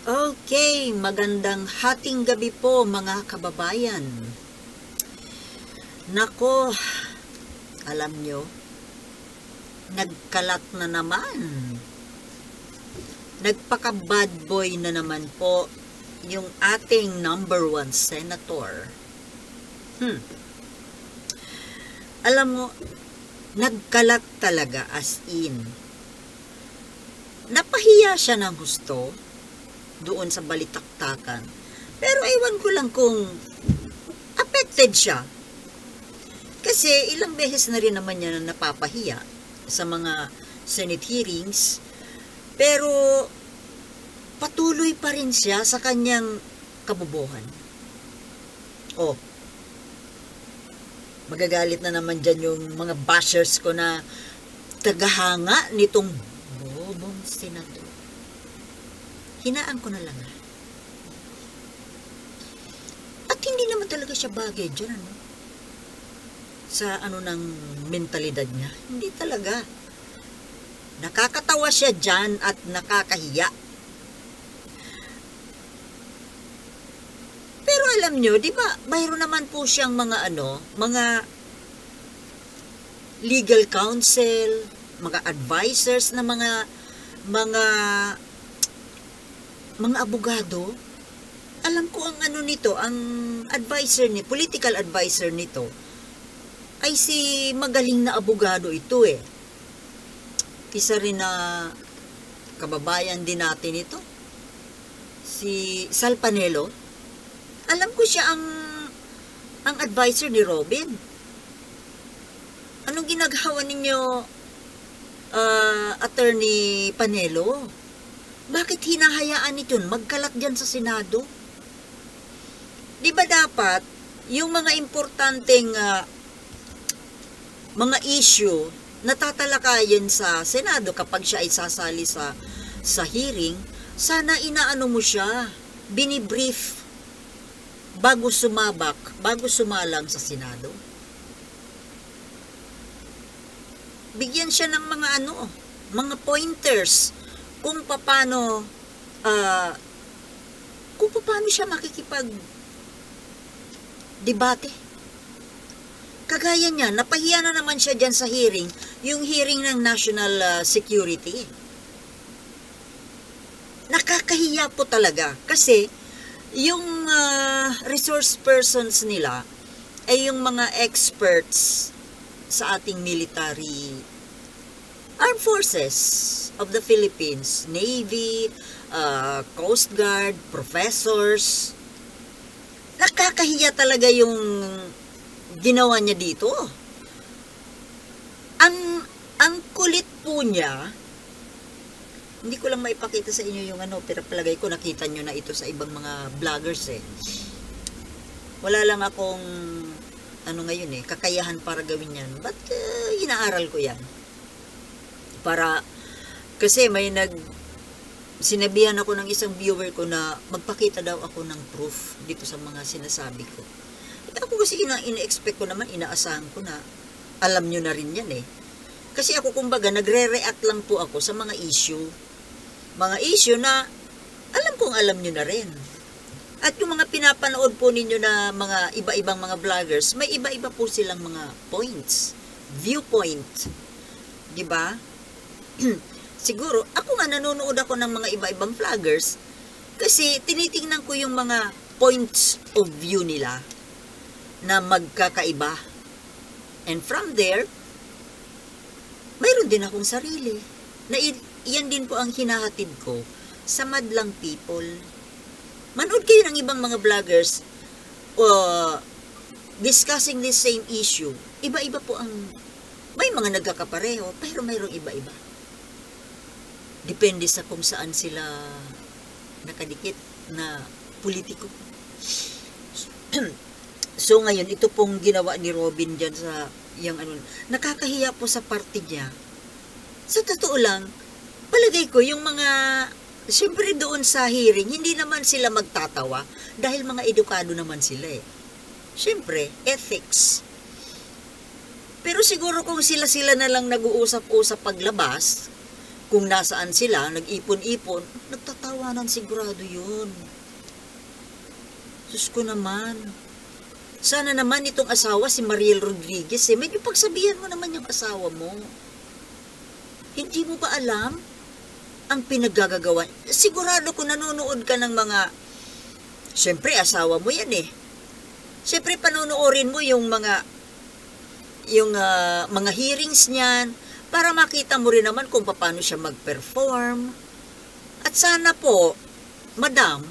Okay, magandang hating gabi po mga kababayan. Nako, alam nyo, nagkalat na naman. Nagpaka-bad boy na naman po yung ating number 1 senator. Alam mo, nagkalat talaga as in. Napahiya siya ng gusto doon sa balitaktakan. Pero ewan ko lang kung affected siya. Kasi ilang beses na rin naman niya na napapahiya sa mga Senate hearings. Pero patuloy pa rin siya sa kanyang kabobohan. Oh, magagalit na naman dyan yung mga bashers ko na tagahanga nitong bobong senador. Hinaan ko na lang. At hindi naman talaga siya bagay dyan, ano? Sa ng mentalidad niya. Hindi talaga. Nakakatawa siya dyan at nakakahiya. Pero alam nyo, di ba, mayroon naman po siyang mga mga legal counsel, mga advisors na mga abogado. Alam ko ang nito, ang advisor ni, political advisor nito, ay si magaling na abogado ito eh. Isa rin na kababayan din natin ito, si Sal Panelo. Alam ko siya ang advisor ni Robin. Anong ginagawa ninyo, Attorney Panelo? Bakit hinahayaan ito magkalat dyan sa Senado? Di ba dapat yung mga importanteng mga issue na tatalakayin sa Senado kapag siya ay sasali sa hearing, sana inaano mo siya, binibrief bago sumalang sa Senado. Bigyan siya ng mga pointers kung paano siya makikipag-debate. Kagaya niya, napahiya na naman siya dyan sa hearing, yung hearing ng national security. Nakakahiya po talaga kasi yung resource persons nila ay yung mga experts sa ating military armed forces of the Philippines, Navy, Coast Guard, professors. Nakakahiya talaga yung ginawa niya dito. Ang kulit po niya, hindi ko lang maipakita sa inyo yung pero palagay ko nakita nyo na ito sa ibang mga vloggers eh. Wala lang akong ngayon kakayahan para gawin yan. But inaaral ko yan. Kasi sinabihan ako ng isang viewer ko na magpakita daw ako ng proof dito sa mga sinasabi ko. At ako kasi ina-expect ko naman, inaasahan ko na alam nyo na rin yan eh. Kasi ako kumbaga nagre-react lang po ako sa mga issue. Mga issue na alam kong alam nyo na rin. At yung mga pinapanood po ninyo na mga iba-ibang mga vloggers, may iba-iba po silang mga points, viewpoint. Diba? Siguro, ako nga nanonood ako ng mga iba-ibang vloggers kasi tinitingnan ko yung mga points of view nila na magkakaiba. And from there, mayroon din akong sarili. Na yan din po ang hinahatid ko sa madlang people. Manood kayo ng ibang mga vloggers discussing this same issue. Iba-iba po may mga nagkakapareho, pero mayroong iba-iba. Depende sa kung saan sila nakadikit na politiko. So ngayon, ito pong ginawa ni Robin dyan sa nakakahiya po sa party niya. Sa totoo lang, palagay ko yung mga siyempre doon sa hearing, hindi naman sila magtatawa dahil mga edukado naman sila eh. Siyempre, ethics. Pero siguro kung sila-sila na lang nag-uusap-usap paglabas, kung nasaan sila, nag-ipon-ipon, nagtatawa magkakatawanan sigurado yun. Diyos ko naman. Sana naman itong asawa, si Mariel Rodriguez, medyo pagsabihan mo naman yung asawa mo. Hindi mo ba alam ang pinaggagawa? Sigurado kung nanonood ka ng mga, siyempre asawa mo yan Siyempre panonoorin mo yung mga hearings niyan para makita mo rin naman kung paano siya mag-perform. At sana po, madam,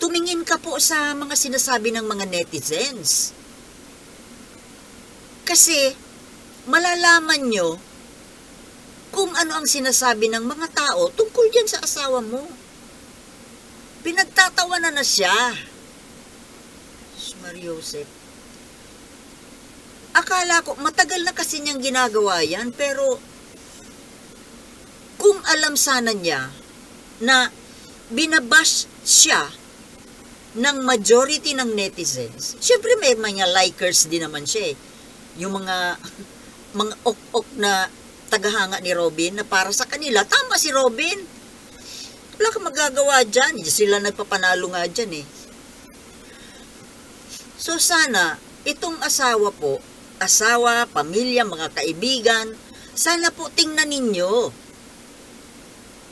tumingin ka po sa mga sinasabi ng mga netizens. Kasi malalaman nyo kung ano ang sinasabi ng mga tao tungkol yan sa asawa mo. Pinagtatawanan na siya. Mariosep. Akala ko, matagal na kasi niyang ginagawa yan, pero kung alam sana niya na binabash siya ng majority ng netizens, syempre may mga likers din naman siya yung mga ok-ok na tagahanga ni Robin na para sa kanila, tama si Robin. Wala kang magagawa dyan. Sila nagpapanalo nga dyan So sana, itong asawa po, asawa, pamilya, mga kaibigan, sana po tingnan ninyo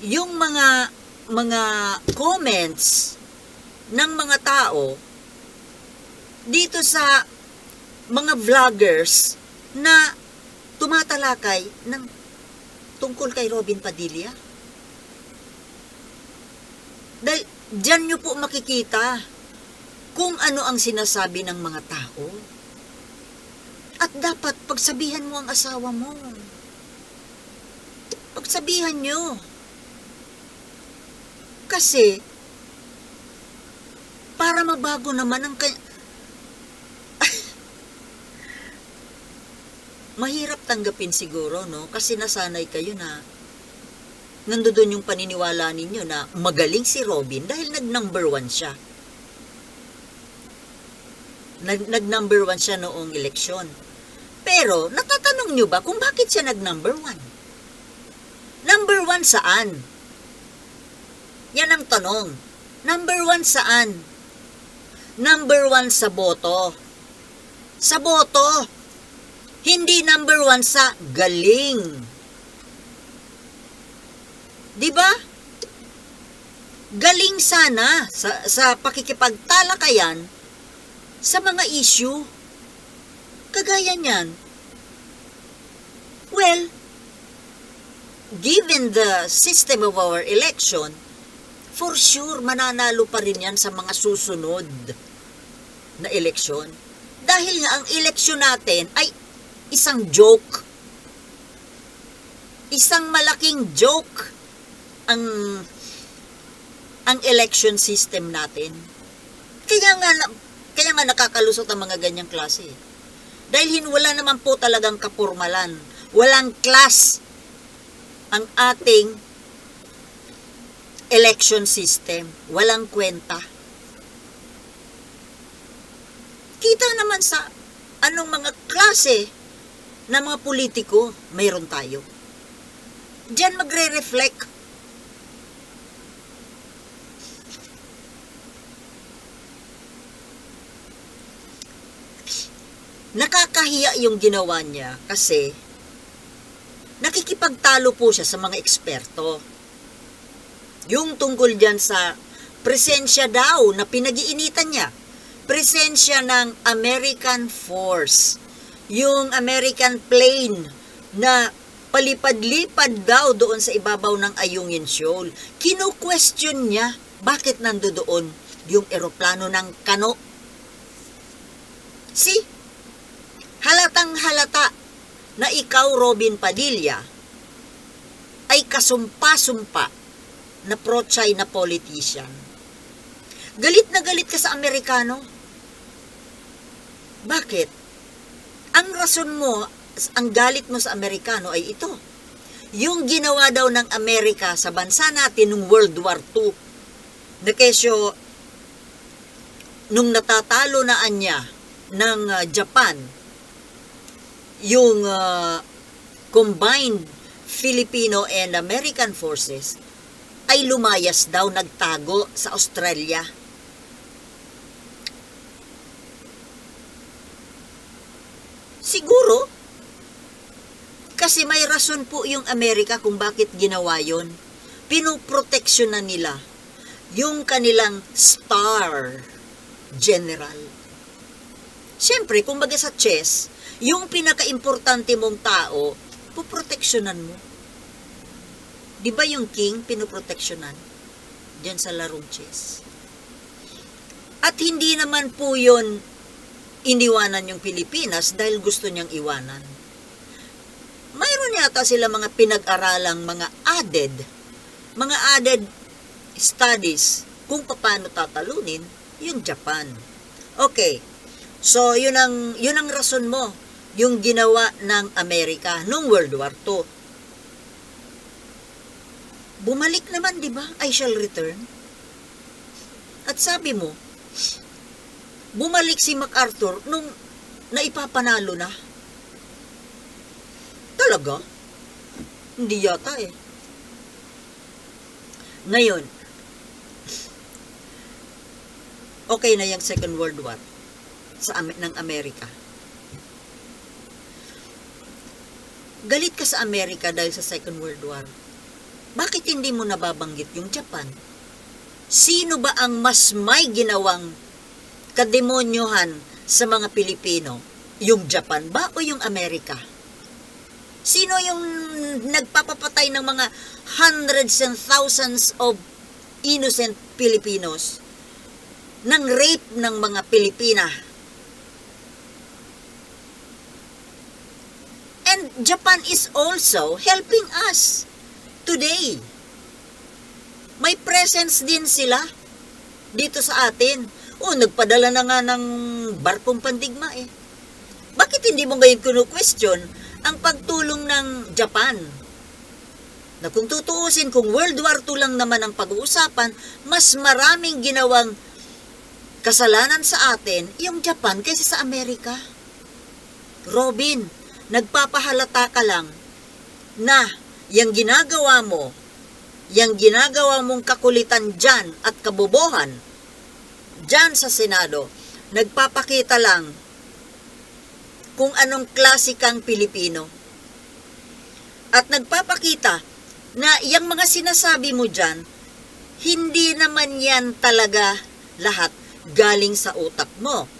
yung mga comments ng mga tao dito sa mga vloggers na tumatalakay ng tungkol kay Robin Padilla. Dahil dyan nyo po makikita kung ano ang sinasabi ng mga tao. At dapat pagsabihan mo ang asawa mo. Pagsabihan nyo. Kasi, para mabago naman ang mahirap tanggapin siguro, no? Kasi nasanay kayo na nandoon yung paniniwala ninyo na magaling si Robin dahil nag-number 1 siya. Nag-number 1 siya noong eleksyon. Pero, natatanong nyo ba kung bakit siya nag-number 1? Number 1 saan? Yan ang tanong. Number 1 saan? Number 1 sa boto. Sa boto. Hindi number 1 sa galing. Diba? Galing sana sa pakikipagtalakayan sa mga issue. Kagaya niyan. Well, given the system of our election, for sure mananalo pa rin yan sa mga susunod na eleksyon. Dahil nga ang eleksyon natin ay isang joke. Isang malaking joke ang election system natin. Kaya nga nakakalusot ang mga ganyang klase. Dahil wala naman po talagang kapurmalan. Walang class ang ating election system. Walang kwenta. Kita naman sa anong mga klase na mga politiko mayroon tayo. Diyan magre-reflect. Nakakahiya yung ginawa niya kasi nakikipagtalo po siya sa mga eksperto. Yung tungkol dyan sa presensya daw na pinag-iinitan niya. Presensya ng American Force. Yung American plane na palipad-lipad daw doon sa ibabaw ng Ayungin Shoal. Kino-question niya bakit nandoon yung eroplano ng Kano. See? Halatang halata na ikaw, Robin Padilla, ay kasumpa-sumpa na pro-China politician. Galit na galit ka sa Amerikano. Bakit? Ang rason mo, ang galit mo sa Amerikano ay ito. Yung ginawa daw ng Amerika sa bansa natin nung World War II, na kesyo, nung natatalo na niya ng Japan, yung combined Filipino and American forces, ay lumayas daw, nagtago sa Australia. Siguro, kasi may rason po yung Amerika kung bakit ginawa yon. Pinoproteksyonan nila yung kanilang star general. Siyempre, kung baga sa chess, yung pinaka-importante mong tao, puproteksyonan mo. Di ba yung king pinoproteksyonan? Diyan sa larong chess. At hindi naman po yun iniwanan yung Pilipinas dahil gusto niyang iwanan. Mayroon yata sila mga pinag-aralang mga added studies kung paano tatalunin yung Japan. Okay. So, yun ang rason mo, yung ginawa ng Amerika noong World War II. Bumalik naman, di ba? I shall return. At sabi mo, bumalik si MacArthur nung naipapanalo na. Talaga? Hindi yata eh. Ngayon, okay na yung Second World War ng Amerika. Galit ka sa Amerika dahil sa Second World War. Bakit hindi mo nababanggit yung Japan? Sino ba ang mas may ginawang kademonyohan sa mga Pilipino? Yung Japan ba o yung Amerika? Sino yung nagpapapatay ng mga hundreds and thousands of innocent Filipinos? Ng rape ng mga Pilipina? And Japan is also helping us today. May presence din sila dito sa atin. Nagpadala na nga ng barkong pandigma eh. Bakit hindi mo ngayon kinu-question ang pagtulong ng Japan? Na kung tutuusin, kung World War II lang naman ang pag-uusapan, mas maraming ginawang kasalanan sa atin yung Japan kaysa sa Amerika. Robin, nagpapahalata ka lang na yung ginagawa mong kakulitan dyan at kabobohan dyan sa Senado, nagpapakita lang kung anong klase kang Pilipino. At nagpapakita na yung mga sinasabi mo dyan, hindi naman yan talaga lahat galing sa utak mo.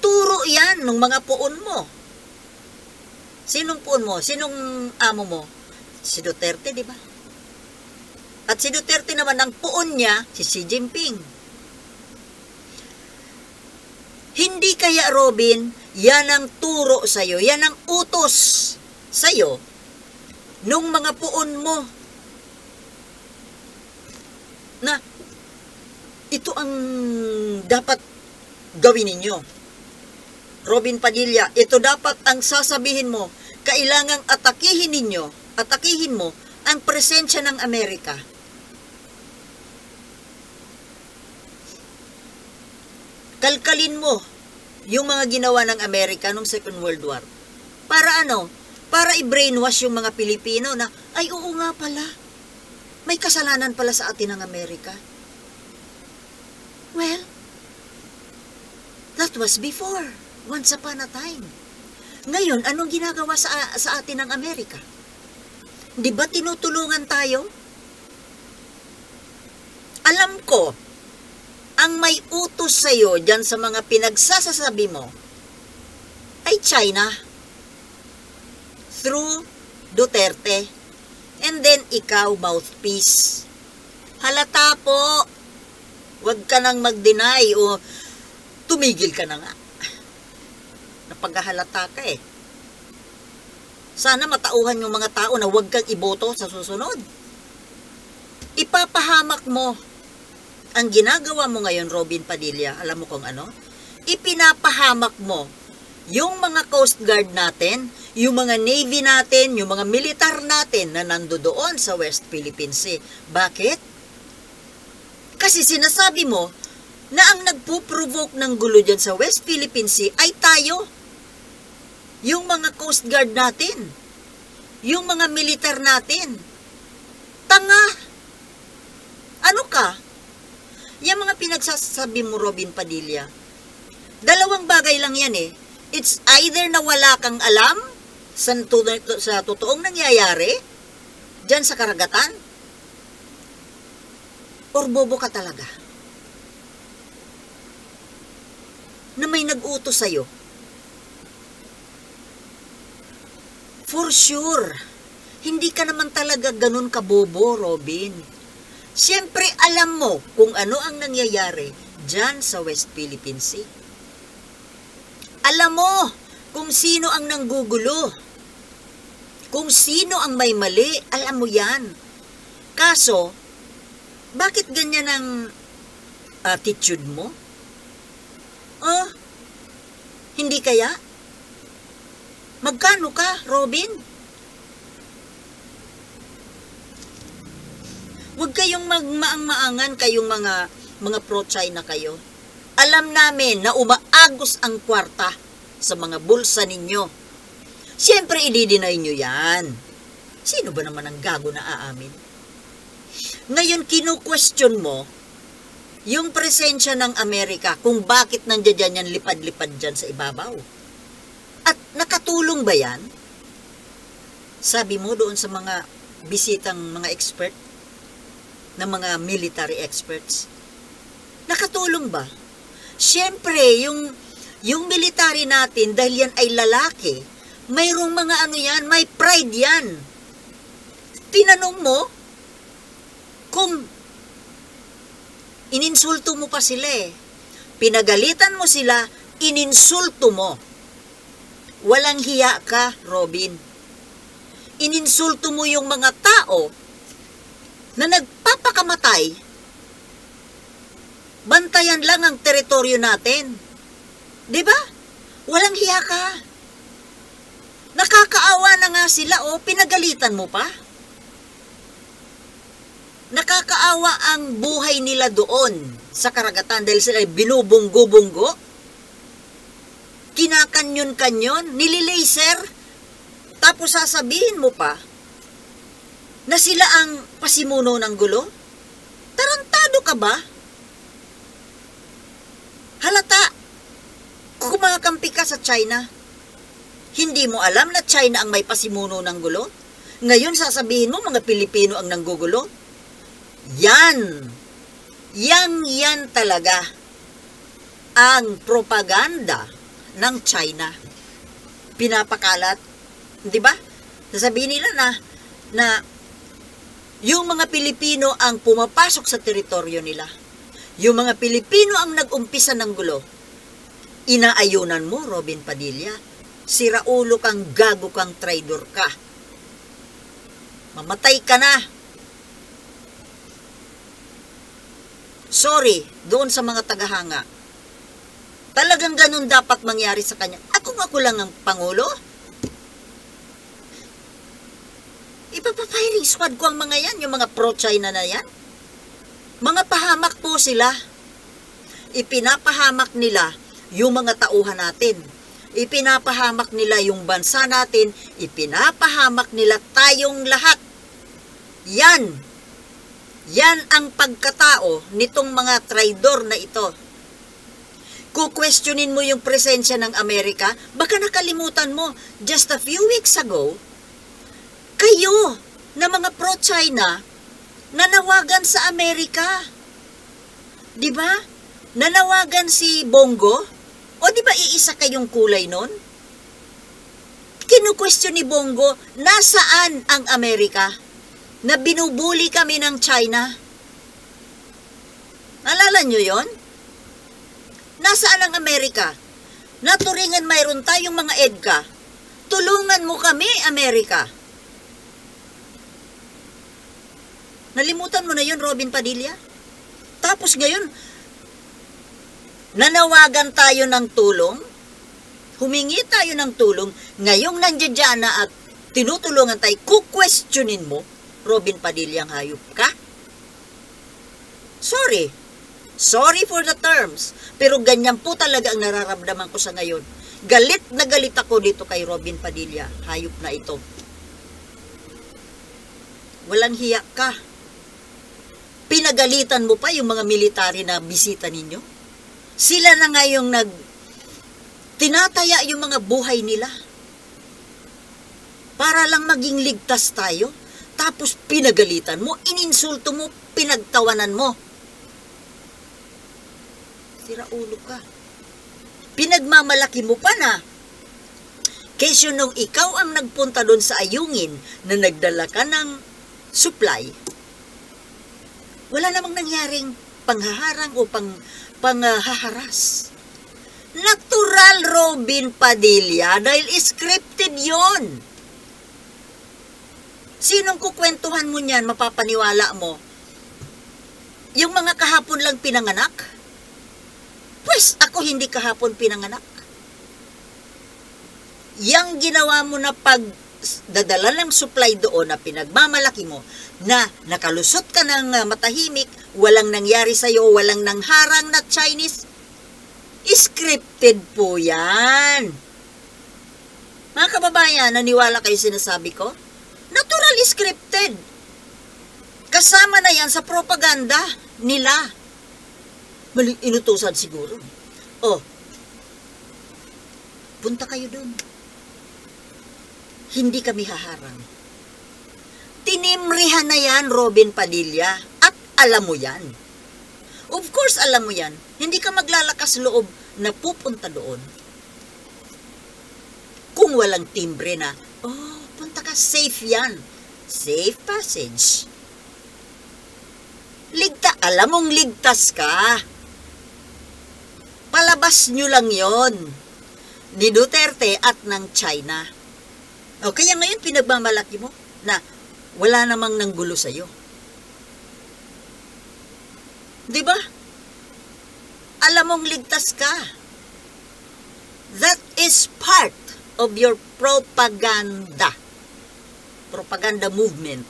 Turo yan ng mga puon mo. Sinong puon mo? Sinong amo mo? Si Duterte, di ba? At si Duterte naman, ang puon niya, si Xi Jinping. Hindi kaya, Robin, yan ang turo sa'yo, yan ang utos sa'yo nung mga puon mo na ito ang dapat gawin ninyo. Robin Padilla, ito dapat ang sasabihin mo, kailangang atakihin mo ang presensya ng Amerika. Kalkalin mo yung mga ginawa ng Amerika nung Second World War. Para ano? Para i-brainwash yung mga Pilipino na, ay oo nga pala, may kasalanan pala sa atin ng Amerika. Well, that was before. Once upon a time. Ngayon, anong ginagawa sa atin ng Amerika? Di ba tinutulungan tayo? Alam ko, ang may utos sa'yo dyan sa mga pinagsasasabi mo ay China. Through Duterte. And then, ikaw, mouthpiece. Halata po. Huwag ka nang mag-deny o tumigil ka na nga. Napaghahalata ka eh. Sana matauhan yung mga tao na huwag kang iboto sa susunod. Ipapahamak mo ang ginagawa mo ngayon, Robin Padilla. Alam mo kung ano? Ipinapahamak mo yung mga Coast Guard natin, yung mga Navy natin, yung mga militar natin na nandoon sa West Philippine Sea. Bakit? Kasi sinasabi mo na ang nagpo-provoke ng gulo dyan sa West Philippine Sea ay tayo. Yung mga Coast Guard natin. Yung mga militar natin. Tanga! Yung mga pinagsasabi mo, Robin Padilla, dalawang bagay lang yan eh. It's either na wala kang alam sa totoong nangyayari dyan sa karagatan, or bobo ka talaga. Na may nag-utos sa'yo. For sure, hindi ka naman talaga ganun kabobo, Robin. Siyempre, alam mo kung ano ang nangyayari dyan sa West Philippine Sea. Alam mo kung sino ang nanggugulo. Kung sino ang may mali, alam mo yan. Kaso, bakit ganyan ang attitude mo? Oh, hindi kaya? Magkano ka, Robin? Huwag kayong magmaang-maangan kayong mga pro-China kayo. Alam namin na umaagos ang kwarta sa mga bulsa ninyo. Siyempre, i-deny nyo yan. Sino ba naman ang gago na aamin? Ngayon, kinu-question mo yung presensya ng Amerika kung bakit nandiyan yan lipad-lipad dyan sa ibabaw. At nakatulong ba yan? Sabi mo doon sa mga bisitang mga expert, ng mga military experts, nakatulong ba? Siyempre, yung military natin, dahil yan ay lalaki, mayroong mga ano yan, may pride yan. Tinanong mo, kung ininsulto mo pa sila eh. Pinagalitan mo sila, ininsulto mo. Walang hiya ka, Robin. Ininsulto mo yung mga tao na nagpapakamatay. Bantayan lang ang teritoryo natin. Diba? Walang hiya ka. Nakakaawa na nga sila o pinagalitan mo pa. Nakakaawa ang buhay nila doon sa karagatan dahil sila binubunggo-bunggo, kinakanyon-kanyon, nililaser, tapos sasabihin mo pa na sila ang pasimuno ng gulo? Tarantado ka ba? Halata, kumakampi ka sa China. Hindi mo alam na China ang may pasimuno ng gulo? Ngayon sasabihin mo mga Pilipino ang nanggugulo? Yan talaga ang propaganda ng China. Pinapakalat, di ba? Sasabihin nila na yung mga Pilipino ang pumapasok sa teritoryo nila. Yung mga Pilipino ang nag-umpisa ng gulo. Inaayunan mo, Robin Padilla. Siraulo kang, gago kang, traidor ka. Mamatay ka na. Sorry, doon sa mga tagahanga. Talagang ganun dapat mangyari sa kanya. Ako lang ang Pangulo? Ipapafiring squad ko ang mga yan, yung mga pro-China na yan. Mga pahamak po sila. Ipinapahamak nila yung mga tauhan natin. Ipinapahamak nila yung bansa natin. Ipinapahamak nila tayong lahat. Yan ang pagkatao nitong mga traidor na ito. Kukwestiyonin mo yung presensya ng Amerika, baka nakalimutan mo, just a few weeks ago, kayo na mga pro-China, nanawagan sa Amerika. Diba? Nanawagan si Bongo, o diba iisa kayong kulay nun? Kinukwestiyon ni Bongo, nasaan ang Amerika? Na binubuli kami ng China. Alala nyo yon? Nasaan ang Amerika? Naturingan mayroon tayong mga EDCA. Tulungan mo kami, Amerika. Nalimutan mo na yon, Robin Padilla? Tapos ngayon, nanawagan tayo ng tulong, humingi tayo ng tulong, ngayong nandiyan na at tinutulungan tayo, kukwestiyonin mo, Robin Padilla, ang hayop ka? Sorry for the terms, pero ganyan po talaga ang nararamdaman ko sa ngayon. Galit na galit ako dito kay Robin Padilla, hayop na ito. Walang hiya ka. pinagalitan mo pa yung mga military na bisita ninyo? Sila na nga yung tinataya yung mga buhay nila para lang maging ligtas tayo. Tapos pinagalitan mo, ininsulto mo, pinagtawanan mo. Sira ulo ka. Pinagmamalaki mo pa na. Kesyo nung ikaw ang nagpunta doon sa Ayungin na nagdala ka ng supply, wala namang nangyaring panghaharang o panghaharas. Natural, Robin Padilla, dahil scripted yon. Sinong kukwentuhan mo niyan, mapapaniwala mo? Yung mga kahapon lang pinanganak? Pues ako hindi kahapon pinanganak. Yang ginawa mo na pagdadala ng supply doon na pinagmamalaki mo, na nakalusot ka ng matahimik, walang nangyari sa'yo, walang nangharang na Chinese, scripted po yan. Mga kababayan, naniwala kayo sinasabi ko? Natural scripted. Kasama na yan sa propaganda nila. Maling inutusan siguro. Oh, punta kayo doon. Hindi kami haharang. Tinimrihan na yan, Robin Padilla. At alam mo yan. Of course, alam mo yan. Hindi ka maglalakas loob na pupunta doon. Kung walang timbre na, oh, punta ka, safe yan. Safe passage. Alam mong ligtas ka. Palabas nyo lang yon ni Duterte at ng China. O, kaya ngayon pinagmamalaki mo na wala namang nanggulo sa'yo. Diba? Alam mong ligtas ka. That is part of your propaganda. Propaganda movement.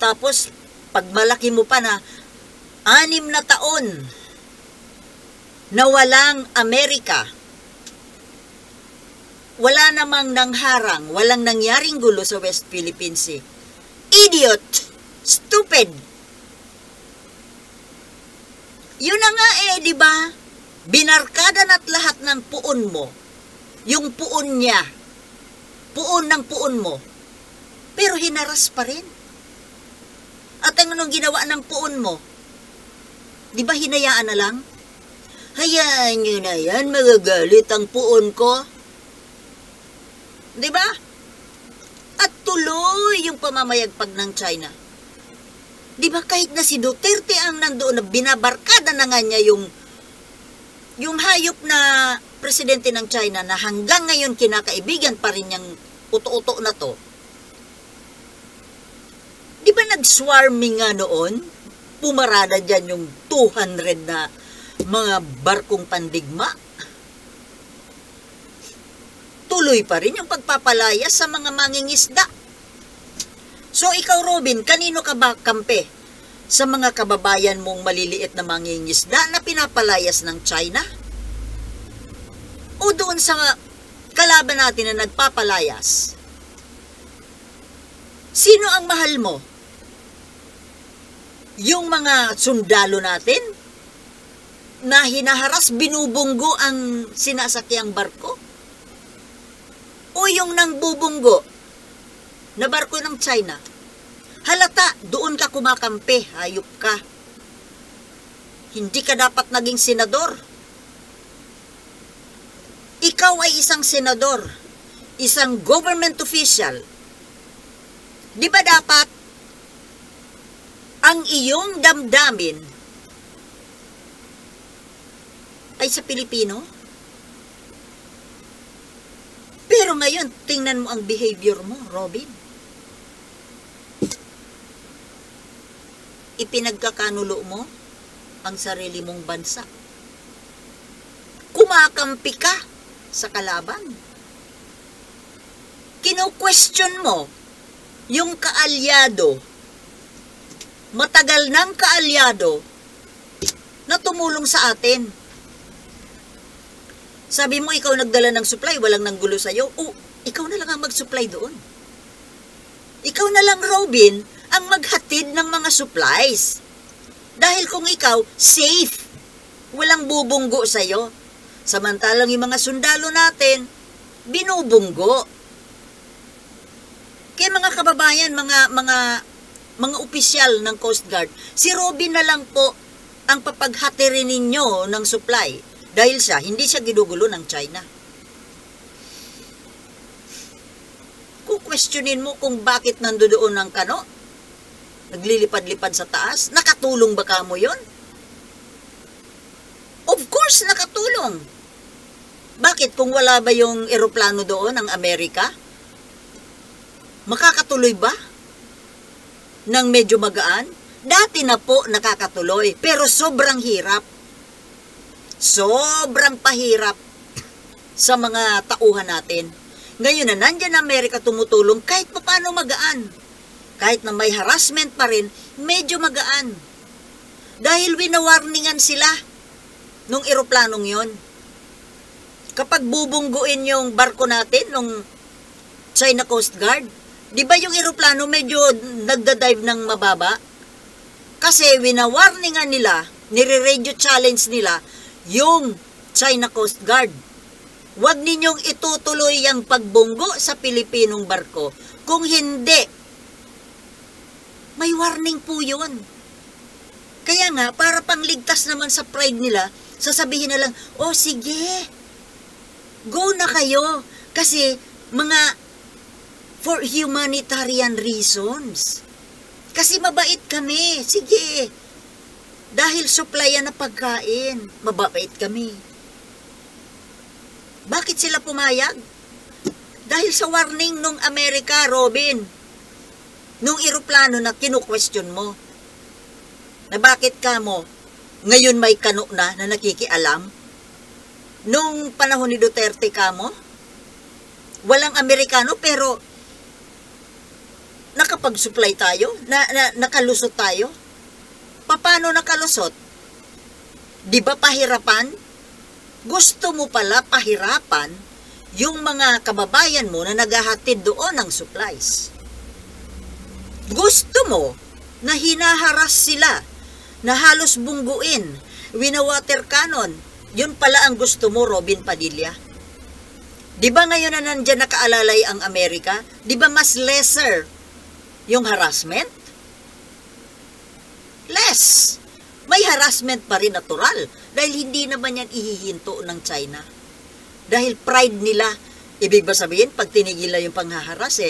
Tapos, pag malaki mo pa na 6 na taon na walang Amerika, wala namang nangharang, walang nangyaring gulo sa West Philippine Sea. Idiot! Stupid! Yun na nga di ba? Binarkada na't lahat ng puon mo. Yung puon niya. Puon ng puon mo. Pero hinaras pa rin. At anong ginawa ng puon mo? Di ba hinayaan na lang? Hayaan nyo na yan, magagalit ang puon ko. Di ba? At tuloy yung pamamayagpag ng China. Di ba kahit na si Duterte ang nandoon na binabarkada na nga niya yung hayop na presidente ng China na hanggang ngayon kinakaibigan pa rin niyang uto-uto na to. Di ba nag-swarming nga noon? Pumarada dyan yung 200 na mga barkong pandigma. Tuloy pa rin yung pagpapalayas sa mga mangingisda. So ikaw, Robin, kanino ka ba kampe? Sa mga kababayan mong maliliit na mangingisda na pinapalayas ng China? O doon sa kalaban natin na nagpapalayas? Sino ang mahal mo? Yung mga sundalo natin na hinaharas, binubunggo ang sinasakyang barko? O yung nang bubunggo na barko ng China? Halata, doon ka kumakampi, hayop ka. Hindi ka dapat naging senador. Ikaw ay isang senador, isang government official. Di ba dapat ang iyong damdamin ay sa Pilipino? Pero ngayon, tingnan mo ang behavior mo, Robin. Ipinagkakanulo mo ang sarili mong bansa. Kumakampi ka sa kalaban. Kino-question mo yung kaalyado, matagal ng kaalyado na tumulong sa atin. Sabi mo, ikaw nagdala ng supply, walang nanggulo sa'yo. O, ikaw na lang ang mag-supply doon. Ikaw na lang, Robin, ang maghatid ng mga supplies. Dahil kung ikaw, safe, walang bubunggo sa'yo. Samantalang yung mga sundalo natin, binubunggo. Kaya mga kababayan, mga opisyal ng Coast Guard, si Robin na lang po ang papaghatirin ninyo ng supply. Dahil hindi siya ginugulo ng China. Kung questionin mo kung bakit nandoon ang kano, naglilipad-lipad sa taas, nakatulong ba kamo yun? Of course, nakatulong. Bakit kung wala ba yung eroplano doon ng Amerika? Makakatuloy ba? Nang medyo magaan? Dati na po nakakatuloy, pero sobrang hirap. Sobrang pahirap sa mga tauhan natin. Ngayon na nandyan Amerika tumutulong, kahit pa paano magaan. Kahit na may harassment pa rin, medyo magaan. Dahil winawarningan sila nung eroplanong yon. Kapag bubungguin yung barko natin, nung China Coast Guard, di ba yung eroplano medyo nagda-dive ng mababa? Kasi winawarningan nila, nire-radio challenge nila, yung China Coast Guard. Huwag ninyong itutuloy ang pagbunggo sa Pilipinong barko. Kung hindi, may warning po yun. Kaya nga, para pangligtas naman sa pride nila, sasabihin na lang, oh sige, go na kayo. Kasi for humanitarian reasons. Kasi mabait kami. Sige. Dahil supplyan na pagkain, mabait kami. Bakit sila pumayag? Dahil sa warning nung Amerika, Robin. Nung eroplano na kinu-question mo. Na bakit ka mo, ngayon may kano na nakikialam? Nung panahon ni Duterte ka mo, walang Amerikano pero nakapag-supply tayo, nakalusot tayo. Paano nakalusot? Di ba pahirapan? Gusto mo pala pahirapan yung mga kababayan mo na naghahatid doon ng supplies. Gusto mo na hinaharas sila, na halos bungguin, wina-water cannon. Yun pala ang gusto mo, Robin Padilla. Di ba ngayon na nandyan nakaalalay ang Amerika? Di ba mas lesser yung harassment? Less. May harassment pa rin natural dahil hindi naman yan ihihinto ng China. Dahil pride nila, ibig ba sabihin, pag tinigil na yung panghaharas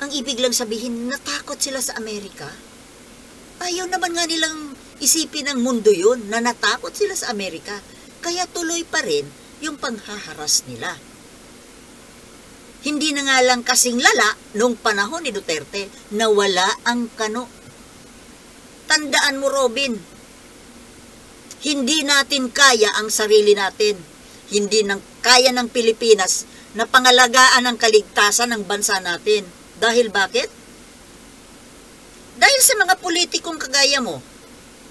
ang ibig lang sabihin, natakot sila sa Amerika? Ayaw naman nga nilang isipin ng mundo yun, na natakot sila sa Amerika. Kaya tuloy pa rin yung panghaharas nila. Hindi na nga lang kasing lala nung panahon ni Duterte na wala ang kano. Tandaan mo, Robin, hindi natin kaya ang sarili natin. Hindi kaya ng Pilipinas na pangalagaan ang kaligtasan ng bansa natin. Dahil bakit? Dahil sa mga politikong kagaya mo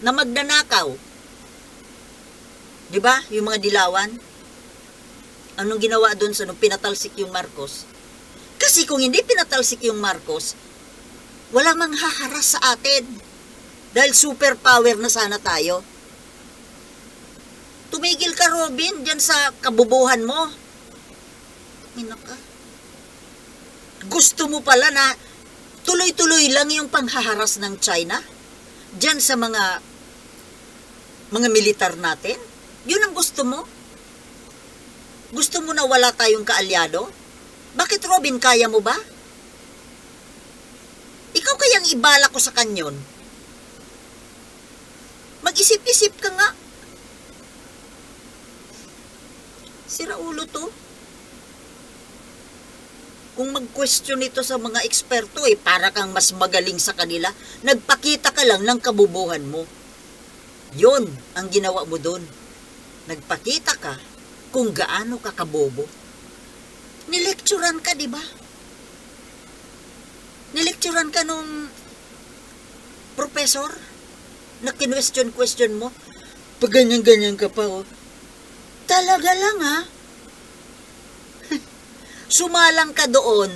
na magnanakaw. Di ba? Yung mga dilawan. Anong ginawa doon sa nung pinatalsik yung Marcos? Kasi kung hindi pinatalsik yung Marcos, walang manghaharas sa atin. Dahil superpower na sana tayo. Tumigil ka, Robin, dyan sa kabubuhan mo. Minaka. Gusto mo pala na tuloy-tuloy lang yung panghaharas ng China? Dyan sa mga militar natin? Yun ang gusto mo? Gusto mo na wala tayong kaalyado? Bakit, Robin, kaya mo ba? Ikaw kayang ibala ko sa kanyon. Mag-isip-isip ka nga. Sira ulo to. Kung mag-question ito sa mga eksperto, para kang mas magaling sa kanila, nagpakita ka lang ng kabubuhan mo. Yun ang ginawa mo doon. Nagpakita ka kung gaano ka kabobo. Nilekturan ka, di ba? Nilekturan ka nung professor na kinwestiyon-question mo. Pag ganyan-ganyan ka pa, Talaga lang, ha? Sumalang ka doon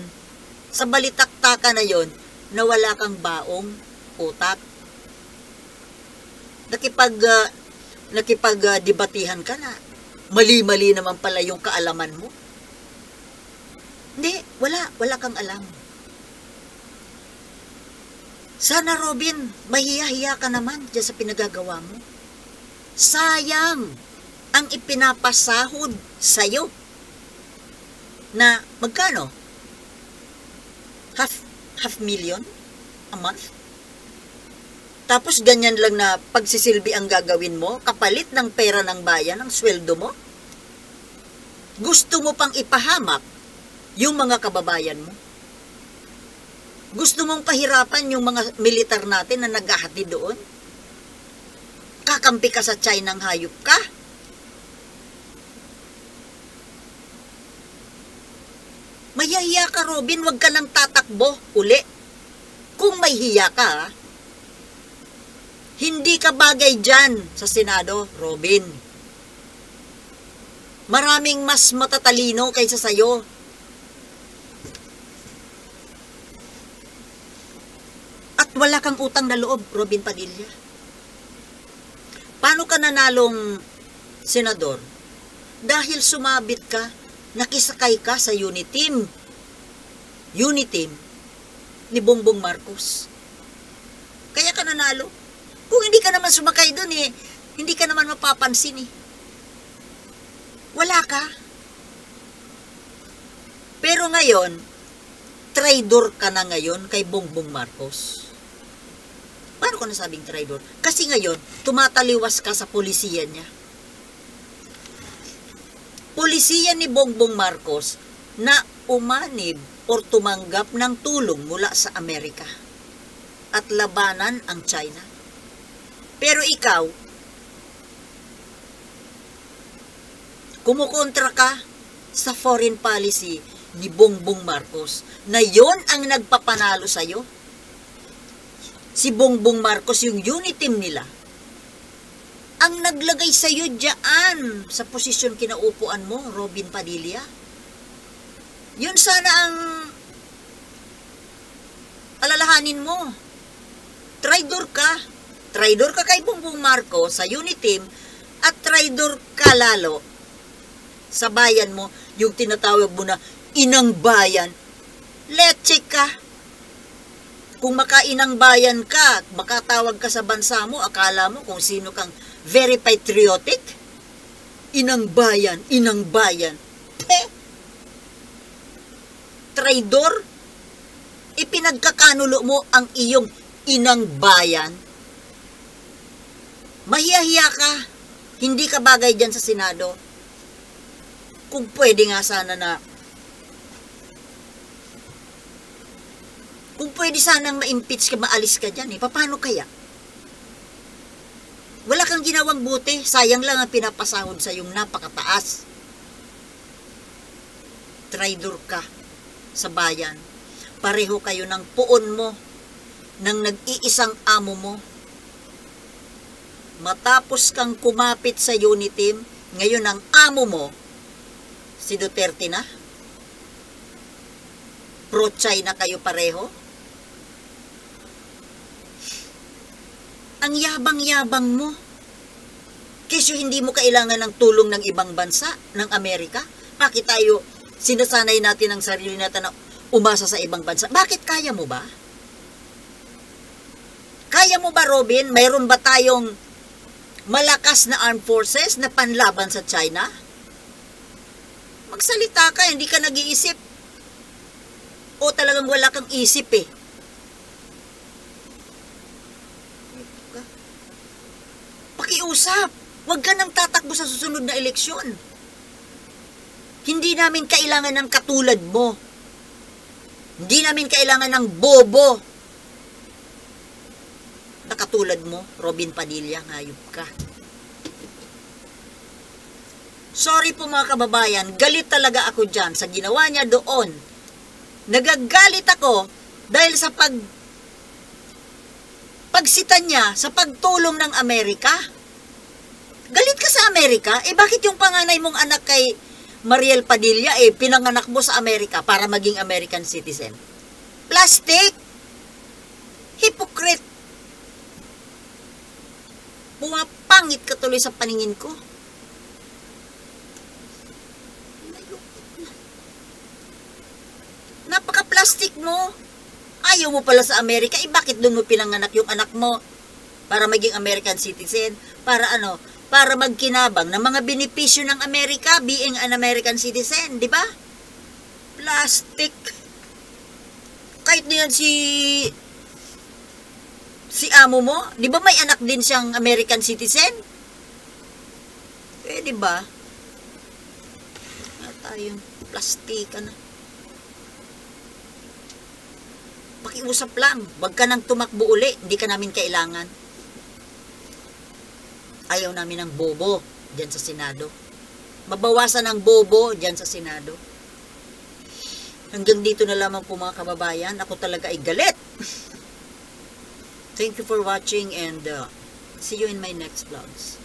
sa balitaktakan na yon na wala kang baong utak. Nakipag-debatihan ka na. Mali-mali naman pala yung kaalaman mo. Hindi, wala kang alam. Sana, Robin, mahiya-hiya ka naman dyan sa pinagagawa mo. Sayang ang ipinapasahod sa'yo. Na magkano? Half million a month? Tapos ganyan lang na pagsisilbi ang gagawin mo, kapalit ng pera ng bayan, ang sweldo mo? Gusto mo pang ipahamak yung mga kababayan mo? Gusto mong pahirapan yung mga militar natin na naghahati doon? Kakampi ka sa China ng hayop ka? Mahihiya ka, Robin, wag ka nang tatakbo uli. Kung may hiya ka, hindi ka bagay dyan sa Senado, Robin. Maraming mas matatalino kaysa sayo. At wala kang utang na loob, Robin Padilla. Paano ka nanalong senador? Dahil sumabit ka, nakisakay ka sa unit team ni Bongbong Marcos. Kaya ka nanalo. Kung hindi ka naman sumakay doon hindi ka naman mapapansin Wala ka. Pero ngayon, traidor ka na ngayon kay Bongbong Marcos. Paano ko nasabing traidor? Kasi ngayon, tumataliwas ka sa polisiya niya. Polisiya ni Bongbong Marcos na umanib o tumanggap ng tulong mula sa Amerika at labanan ang China. Pero ikaw, kumukontra ka sa foreign policy ni Bongbong Marcos na yon ang nagpapanalo sa'yo. Si Bongbong Marcos, yung unit team nila, ang naglagay sa'yo dyan sa posisyon kinaupuan mo, Robin Padilla. Yun sana ang alalahanin mo. Traidor ka. Traidor ka kay Bongbong Marcos sa unit team at traidor ka lalo sa bayan mo, yung tinatawag mo na inang bayan. Leche ka. Kung makainang bayan ka, makatawag ka sa bansa mo, akala mo kung sino kang very patriotic. Inang bayan, inang bayan. Traidor, ipinagkakanulo mo ang iyong inang bayan. Mahiya-hiya ka, hindi ka bagay dyan sa Senado. Kung pwede nga sana kung pwede sanang ma-impeach ka, maalis ka dyan paano kaya? Wala kang ginawang buti, sayang lang ang pinapasahod sa yung napakataas. Traidor ka sa bayan. Pareho kayo ng puon mo, ng nag-iisang amo mo. Matapos kang kumapit sa unit team, ngayon ang amo mo, si Duterte na? Pro-China kayo pareho? Ang yabang-yabang mo. Kesyo hindi mo kailangan ng tulong ng ibang bansa, ng Amerika. Bakit tayo sinasanay natin ang sarili natin na umasa sa ibang bansa? Bakit kaya mo ba? Kaya mo ba, Robin? Mayroon ba tayong malakas na armed forces na panlaban sa China? Magsalita ka, hindi ka nag-iisip. O talagang wala kang isip Pakiusap. Huwag ka nang tatakbo sa susunod na eleksyon. Hindi namin kailangan ng katulad mo. Hindi namin kailangan ng bobo na katulad mo, Robin Padilla, hayop ka. Sorry po mga kababayan, galit talaga ako dyan sa ginawa niya doon. Nagagalit ako dahil sa pagsita niya sa pagtulong ng Amerika. Galit ka sa Amerika? Bakit yung panganay mong anak kay Mariel Padilla pinanganak mo sa Amerika para maging American citizen? Plastic! Hypocrite! Pumapangit ka tuloy sa paningin ko. Napaka-plastic mo. Ayaw mo pala sa Amerika, bakit doon mo pinanganak yung anak mo? Para maging American citizen? Para ano? Para magkinabang ng mga benepisyo ng Amerika being an American citizen, di ba? Plastic. Kahit na yan si amo mo, di ba may anak din siyang American citizen? Di ba? Tayong plastika na. Pakiusap lang, wag ka nang tumakbo uli, hindi ka namin kailangan. Ayaw namin ng bobo dyan sa Senado. Mabawasan ng bobo dyan sa Senado. Hanggang dito na lamang po mga kababayan, ako talaga ay galit. Thank you for watching and see you in my next vlogs.